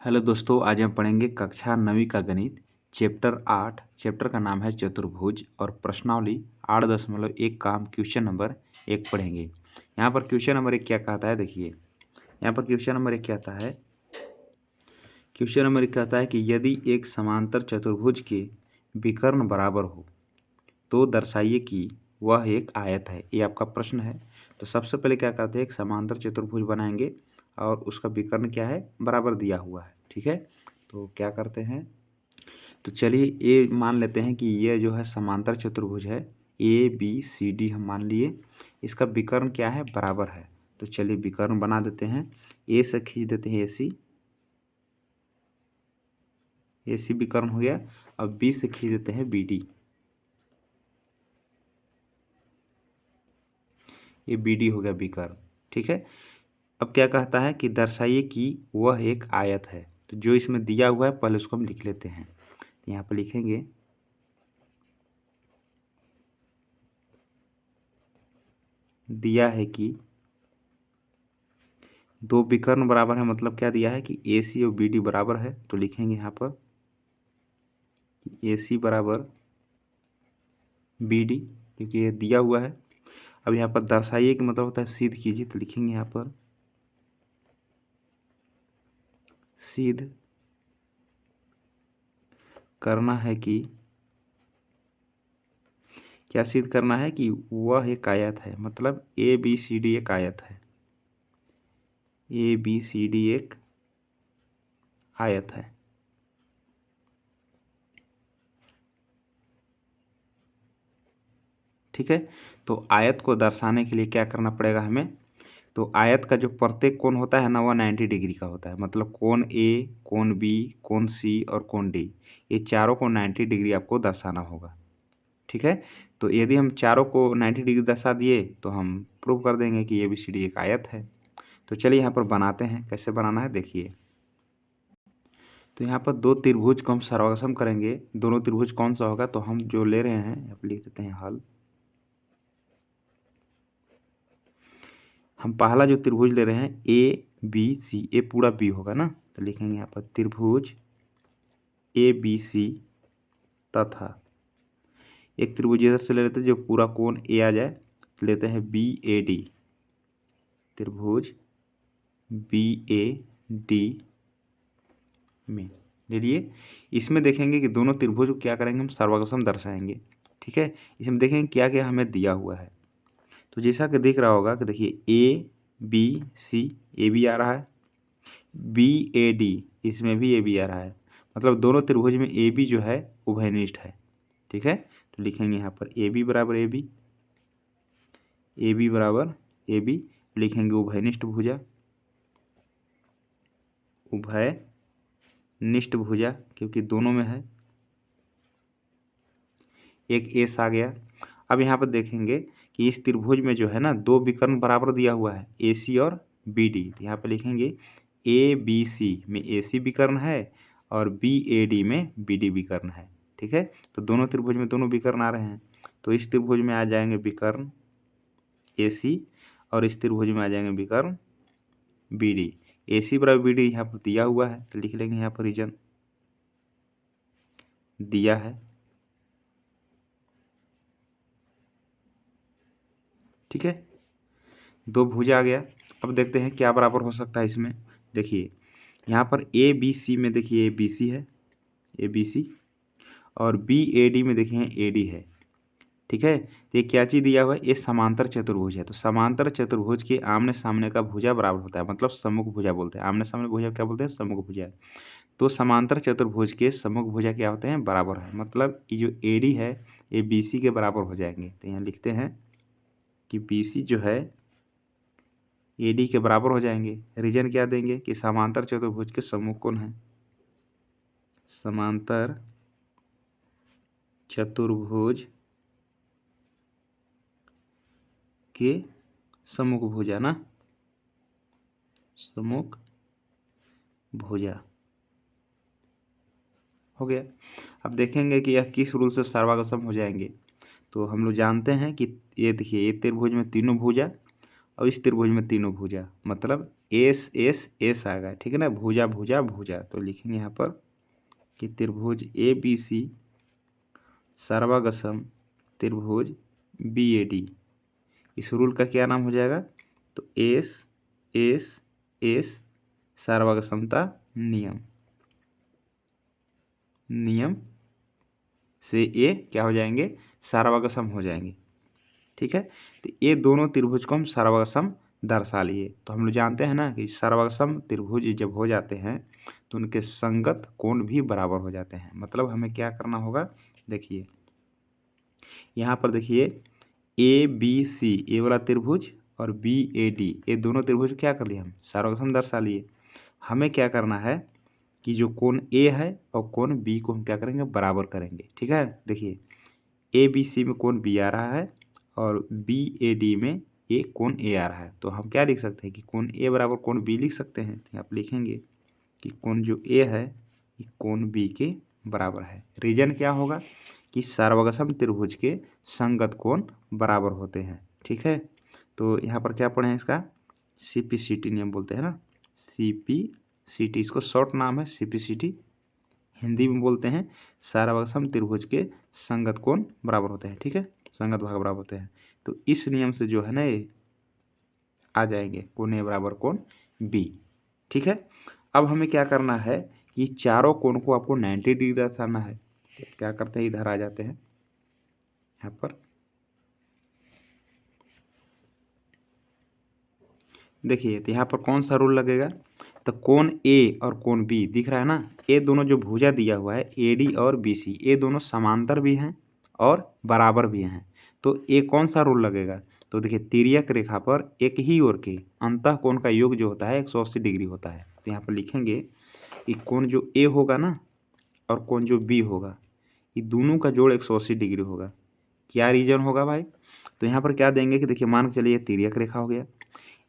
Hello दोस्तों, आज हम पढ़ेंगे कक्षा 9वीं का गणित चैप्टर 8। चैप्टर का नाम है चतुर्भुज और प्रश्नावली 8.1 का हम क्वेश्चन नंबर 1 पढ़ेंगे। यहाँ पर क्वेश्चन नंबर 1 क्या कहता है, देखिए यहाँ पर क्वेश्चन नंबर 1 क्या कहता है। क्वेश्चन नंबर 1 कहता है कि यदि एक समांतर चतुर्भुज के विकर्ण बराबर हो तो दर्शाइए कि वह एक आयत है। ये आपका प्रश्न है। तो सबसे पहले क्या करते हैं, एक समांतर चतुर्भुज बनाएंगे और उसका विकर्ण क्या है, बराबर दिया हुआ है। ठीक है, तो क्या करते हैं, तो चलिए ये मान लेते हैं कि ये जो है समांतर चतुर्भुज है, ए बी सी डी हम मान लिए, इसका विकर्ण क्या है, बराबर है। तो चलिए विकर्ण बना देते हैं। ए से खींच देते हैं ए सी विकर्ण हो गया। अब बी से खींच देते हैं बी डी, ये बी डी हो गया विकर्ण। ठीक है, अब क्या कहता है कि दर्शाइए कि वह एक आयत है। तो जो इसमें दिया हुआ है पहले उसको हम लिख लेते हैं। यहाँ पर लिखेंगे दिया है कि दो विकर्ण बराबर है, मतलब क्या दिया है कि ए सी और बी डी बराबर है। तो लिखेंगे यहाँ पर ए सी बराबर बी डी, क्योंकि ये दिया हुआ है। अब यहाँ पर दर्शाइए कि मतलब होता है सिद्ध कीजिए। तो लिखेंगे यहाँ पर सिद्ध करना है कि, क्या सिद्ध करना है कि वह एक आयत है, मतलब ए बी सी डी एक आयत है। ए बी सी डी एक आयत है। ठीक है, तो आयत को दर्शाने के लिए क्या करना पड़ेगा हमें, तो आयत का जो प्रत्येक कोण होता है ना, वह 90 डिग्री का होता है। मतलब कोण ए, कोण बी, कोण सी और कोण डी, ये चारों को 90 डिग्री आपको दर्शाना होगा। ठीक है, तो यदि हम चारों को 90 डिग्री दर्शा दिए तो हम प्रूव कर देंगे कि ए बी सी डी एक आयत है। तो चलिए यहाँ पर बनाते हैं, कैसे बनाना है देखिए। तो यहाँ पर दो त्रिभुज को हम सर्वसम करेंगे। दोनों त्रिभुज कौन सा होगा, तो हम जो ले रहे हैं यहाँ पर लिख देते हैं हल। हम पहला जो त्रिभुज ले रहे हैं ए बी सी, ए पूरा बी होगा ना, तो लिखेंगे यहाँ पर त्रिभुज ए बी सी तथा एक त्रिभुज इधर से ले लेते हैं जो पूरा कोण ए आ जाए, तो लेते हैं बी ए डी, त्रिभुज बी ए डी में ले लिए। इसमें देखेंगे कि दोनों त्रिभुज को क्या करेंगे, हम सर्वसम दर्शाएंगे। ठीक है, इसमें देखेंगे क्या क्या हमें दिया हुआ है। तो जैसा कि दिख रहा होगा कि देखिए A B C, A B आ रहा है, बी ए डी, इसमें भी ए बी आ रहा है। मतलब दोनों त्रिभुज में ए बी जो है उभयनिष्ठ है। ठीक है, तो लिखेंगे यहाँ पर ए बी बराबर ए बी, ए बी बराबर ए बी, लिखेंगे उभयनिष्ठ भुजा, उभयनिष्ठ भुजा, क्योंकि दोनों में है। एक एस आ गया। अब यहाँ पर देखेंगे कि इस त्रिभुज में जो है ना, दो विकर्ण बराबर दिया हुआ है, ए सी और बी डी। तो यहाँ पर लिखेंगे ए बी सी में ए सी विकर्ण है और बी ए डी में बी डी विकर्ण है। ठीक है, तो दोनों त्रिभुज में दोनों विकर्ण आ रहे हैं। तो इस त्रिभुज में आ जाएंगे विकर्ण ए सी और इस त्रिभुज में आ जाएंगे विकर्ण बी डी। ए सी बराबर बी डी यहाँ पर दिया हुआ है, तो लिख लेंगे यहाँ पर रीजन दिया है। ठीक है, दो भुजा आ गया। अब देखते हैं क्या बराबर हो सकता है इसमें। देखिए यहाँ पर ए बी सी में देखिए ए बी सी है, ए बी सी, और बी ए डी में देखिए ए डी है। ठीक है, तो ये क्या चीज़ दिया हुआ है, ये समांतर चतुर्भुज है। तो समांतर चतुर्भुज के आमने सामने का भुजा बराबर होता है, मतलब सम्मुख भुजा बोलते हैं। आमने सामने भुजा क्या बोलते हैं, सम्मुख भुजा। तो समांतर चतुर्भुज के सम्मुख भुजा क्या होते हैं, बराबर है। मतलब ये जो ए डी है ये बी सी के बराबर हो जाएंगे। तो यहाँ लिखते हैं कि बी सी जो है ए डी के बराबर हो जाएंगे। रीजन क्या देंगे कि समांतर चतुर्भुज के सम्मुख कोण है, समांतर चतुर्भुज के सम्मुख भुजा ना, सम्मुख भुजा हो गया। अब देखेंगे कि यह किस रूल से सर्वागसम हो जाएंगे। तो हम लोग जानते हैं कि ये देखिए ये त्रिभुज में तीनों भुजा और इस त्रिभुज में तीनों भुजा, मतलब एस एस एस आ गया, ठीक है ना, भुजा भुजा भुजा। तो लिखेंगे यहाँ पर कि त्रिभुज ए बी सी सर्वागसम त्रिभुज बी ए डी, इस रूल का क्या नाम हो जाएगा, तो एस एस एस सर्वागसमता नियम, नियम से ये क्या हो जाएंगे, सर्वागसम हो जाएंगे, ठीक है। तो ये दोनों त्रिभुज को हम सर्वागसम दर्शा लिए। तो हम लोग जानते हैं ना कि सर्वागसम त्रिभुज जब हो जाते हैं तो उनके संगत कोण भी बराबर हो जाते हैं। मतलब हमें क्या करना होगा, देखिए यहाँ पर देखिए ए बी सी ए वाला त्रिभुज और बी ए डी, ये दोनों त्रिभुज क्या कर लिए, हम सर्वागसम दर्शा लिए। हमें क्या करना है कि जो कोण ए है और कोण बी को हम क्या करेंगे, बराबर करेंगे, ठीक है। देखिए ए बी सी में कोण बी आ रहा है और बी ए डी में ए कोण ए आ रहा है। तो हम क्या लिख सकते हैं कि कोण ए बराबर कोण बी लिख सकते हैं। तो आप लिखेंगे कि कोण जो ए है ये कोण बी के बराबर है। रीजन क्या होगा कि सर्वगसम त्रिभुज के संगत कोण बराबर होते हैं, ठीक है। तो यहाँ पर क्या पढ़े हैं, इसका सीपीसीटी नियम बोलते हैं ना, सीपीसीटी, इसको शॉर्ट नाम है सीपीसीटी, हिंदी में बोलते हैं सर्वगसम त्रिभुज के संगत कोण बराबर होते हैं, ठीक है, संगत भाग बराबर होते हैं। तो इस नियम से जो है ना ये आ जाएंगे कोण ए बराबर कोण बी, ठीक है। अब हमें क्या करना है कि चारों कोण को आपको 90 डिग्री दर्शाना है। तो क्या करते हैं, इधर आ जाते हैं यहाँ पर, देखिए तो यहाँ पर कौन सा रूल लगेगा, तो कोण ए और कोण बी दिख रहा है ना, ये दोनों जो भुजा दिया हुआ है ए डी और बी सी, ये दोनों समांतर भी हैं और बराबर भी हैं। तो ये कौन सा रूल लगेगा, तो देखिए तिर्यक रेखा पर एक ही ओर के अंतः कोण का योग जो होता है 180 डिग्री होता है। तो यहाँ पर लिखेंगे कि कोण जो ए होगा ना और कोण जो बी होगा, ये दोनों का जोड़ 180 डिग्री होगा। क्या रीजन होगा भाई, तो यहाँ पर क्या देंगे कि देखिए मान के चलिए तिर्यक रेखा हो गया,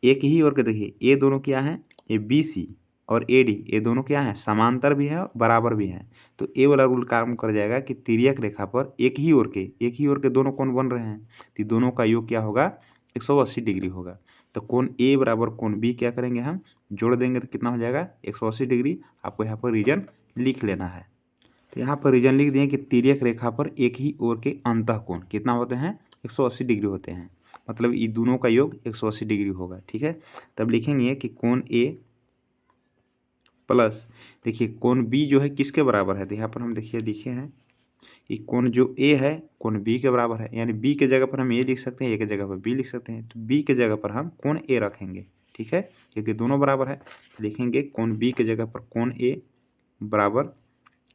एक ही ओर के देखिए ये दोनों क्या हैं, ये बी सी और ए डी, ये दोनों क्या हैं, समांतर भी हैं और बराबर भी हैं। तो ए वाला रूल काम कर जाएगा कि तिर्यक रेखा पर एक ही ओर के दोनों कोण बन रहे हैं, तो दोनों का योग क्या होगा, 180 डिग्री होगा। तो कोण ए बराबर कोण बी क्या करेंगे, हम जोड़ देंगे तो कितना हो जाएगा, 180 डिग्री। आपको यहाँ पर रीजन लिख लेना है। तो यहाँ पर रीजन लिख दिए कि तिर्यक रेखा पर एक ही ओर के अंतः कोण कितना होते हैं, 180 डिग्री होते हैं। मतलब ये दोनों का योग 180 डिग्री होगा, ठीक है। तब लिखेंगे कि कोण ए प्लस, देखिए कोण बी जो है किसके बराबर है, तो यहाँ पर हम देखिए लिखे हैं कि कोण जो ए है कोण बी के बराबर है, यानी बी के जगह पर हम ए लिख सकते हैं, ए के जगह पर बी लिख सकते हैं। तो बी के जगह पर हम कोण ए रखेंगे, ठीक है, क्योंकि दोनों बराबर है। लिखेंगे कोण बी के जगह पर कोण ए बराबर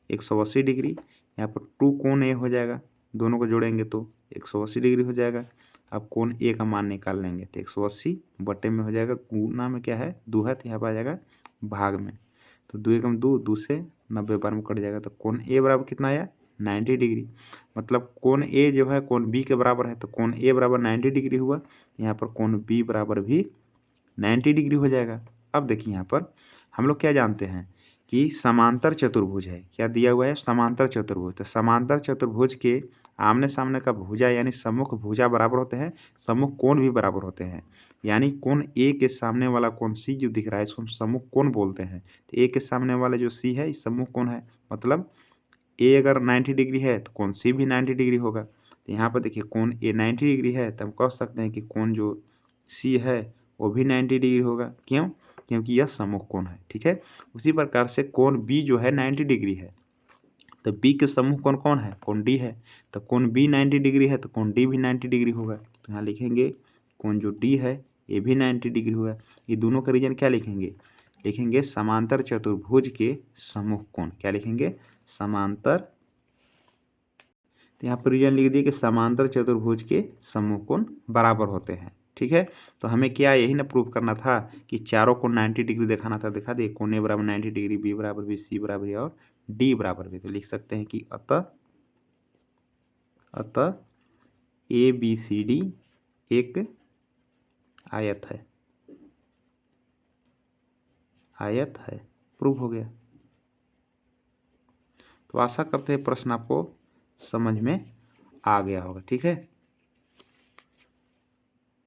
180 डिग्री, यहाँ पर 2 कोण ए हो जाएगा, दोनों को जोड़ेंगे तो 180 डिग्री हो जाएगा। अब कोण ए का मान निकाल लेंगे तो 180 बटे में हो जाएगा, गुना में क्या है, 2 है, तो यहाँ पर आ जाएगा भाग में, तो 2 एकम 2, 2 से 90 बार में कट जाएगा। तो कोण ए बराबर कितना आया, 90 डिग्री। मतलब कोण ए जो है कोण बी के बराबर है, तो कोण ए बराबर 90 डिग्री हुआ, यहाँ पर कोण बी बराबर भी 90 डिग्री हो जाएगा। अब देखिए यहाँ पर हम लोग क्या जानते हैं कि समांतर चतुर्भुज है, क्या दिया हुआ है, समांतर चतुर्भुज। तो समांतर चतुर्भुज के आमने सामने का भुजा यानी सम्मुख भुजा बराबर होते हैं, सम्मुख कोण भी बराबर होते हैं। यानी कोण ए के सामने वाला कोण सी जो दिख रहा है इसको हम सम्मुख कोण बोलते हैं। तो ए के सामने वाला जो सी है ये सम्मुख कोण है, मतलब ए अगर 90 डिग्री है तो कोण सी भी 90 डिग्री होगा। तो यहाँ पर देखिए कोण ए 90 डिग्री है, तो हम कह सकते हैं कि कोण जो सी है वो भी 90 डिग्री होगा। क्यों, क्योंकि यह सम्मुख कोण है, ठीक है। उसी प्रकार से कोण बी जो है 90 डिग्री है, तो बी के सम्मुख कोण कौन है, कोण डी है। तो कोण बी 90 डिग्री है तो कोण डी भी 90 डिग्री होगा। तो यहाँ लिखेंगे कोण जो डी है ये भी 90 डिग्री होगा। ये दोनों का रीजन क्या लिखेंगे, लिखेंगे समांतर चतुर्भुज के सम्मुख कोण, क्या लिखेंगे, समांतर। तो यहाँ पर रीजन लिख दिए कि समांतर चतुर्भुज के सम्मुख कोण बराबर होते हैं, ठीक है। तो हमें क्या यही ना प्रूव करना था कि चारों को 90 डिग्री दिखाना था। दिखा दिए, कोण ए बराबर 90 डिग्री, बी बराबर भी, सी बराबर भी और डी बराबर भी। तो लिख सकते हैं कि अतः ए बी सी डी एक आयत है, आयत है, प्रूव हो गया। तो आशा करते हैं प्रश्न आपको समझ में आ गया होगा, ठीक है।